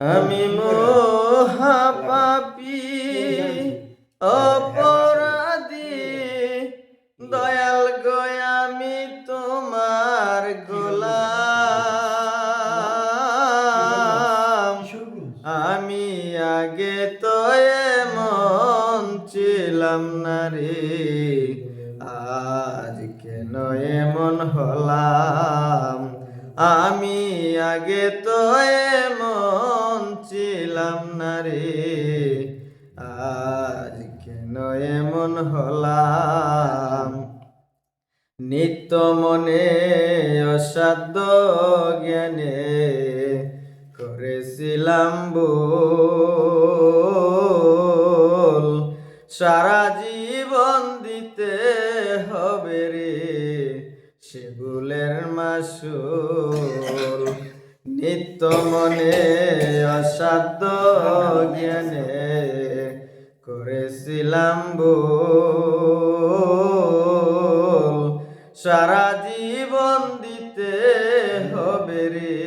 আমি মহাপাপী অপরাধী, দয়াল গো আমি তোমার গোলাম। আমি আগে তো এমন ছিলাম না রে, আজ কেন এমন হলাম। আমি আগে তো এমন ছিলাম না রে, আজ কেন এমন হলাম। নিত্য মনে অসাধ্য জ্ঞানে করেছিলাম ভুল, সারা জীবন দিতে হবে রে সে ভুলের মাসুল। নিত্য মনে অসাধ্য জ্ঞানে করেছিলাম ভুল, সারা জীবন দিতে হবে রে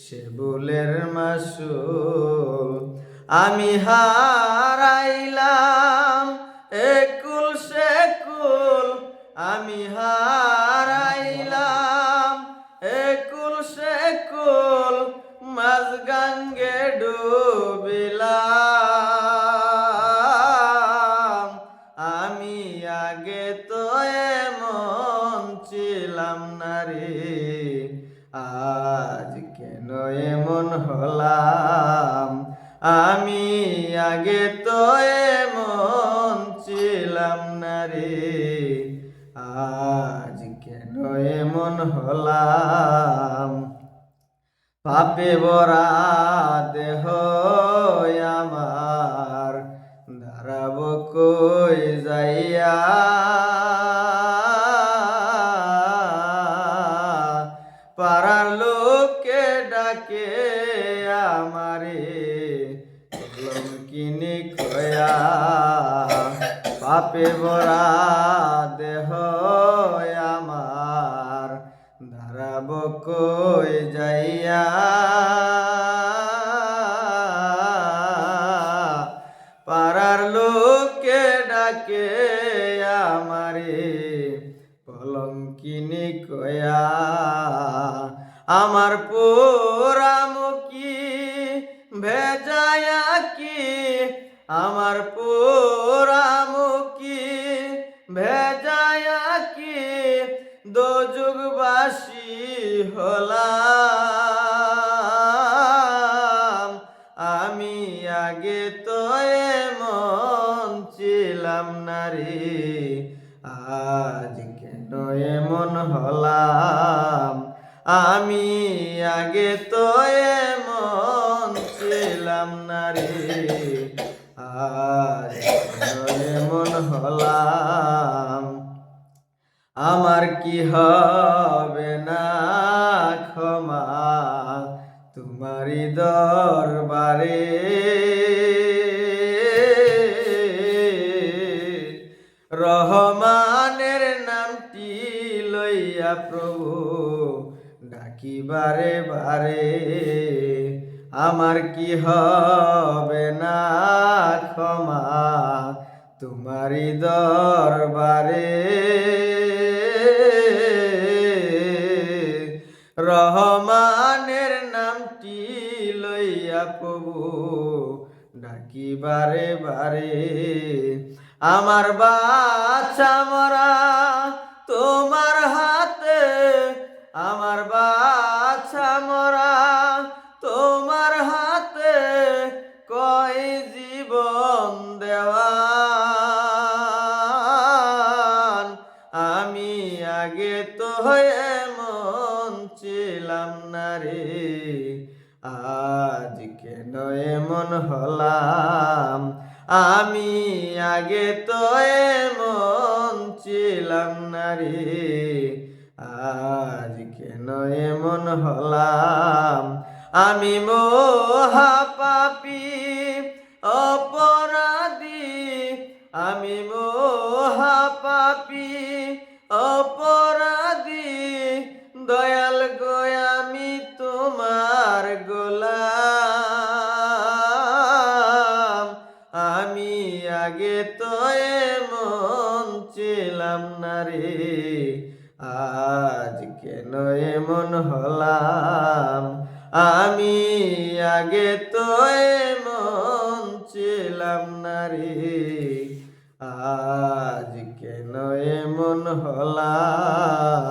সে ভুলের মাসুল। আমি হারাইলাম একুল সেকুল, আমি হারাইলাম একুল সেকুল, মাঝ গঙ্গে ডুবিলাম। আমি আগে তো এমন ছিলাম না রে, আজ কেন এমন হলাম। আমি আগে তো এমন ছিলাম না রে, আজ কেন এমন হলাম। পাপে ভরা দেহ আমার, দাঁড়াব কই যাইয়া। পাড়ার লোকে ডাকে আমারে কলঙ্কিনী কয়া। পাপে ভরা দেহ আমার, দাঁড়াব কই যাইয়া। পাড়ার লোকে ডাকে আমারে কলঙ্কিনী কয়া। আমার পোড়ামুখী ভেজায়া কি, আমার পোড়ামুখী ভেজায়া কি, দোযুগবাসী হলাম। আমি আগে তো এমন ছিলাম না রে, আজ কেন এমন হলাম। আমি আগে তো এমন ছিলাম না রে, আজ কেন এমন হলাম। আমার কি হবে না ক্ষমা তোমারি দরবারে, রহমানের নামটি লইয়া প্রভু ডাকি বারে বারে। আমার কি হবে না ক্ষমা তোমারি দরবারে, রহমানের নামটি লইয়া প্রভু ডাকি বারে বারে। আমার বাচ্চা মরা তোমার হাতে, আমার বাচ্চা মরা তোমার হাতে, কয় জীবন দেওয়ান। আমি আগে তো এমন ছিলাম না রে, আজ কেন এমন হলাম। আমি আগে তো এমন ছিলাম না রে, আজ কেন এমন হলাম। আমি মহাপাপী অপরাধী, আমি মহাপাপী অপরাধী, দয়াল গো আমি তোমার গোলাম। আগে তো এমন ছিলাম না রে, আজ কেন এমন হলাম। আমি আগে তো এমন ছিলাম না রে, আজ কেন এমন হলাম।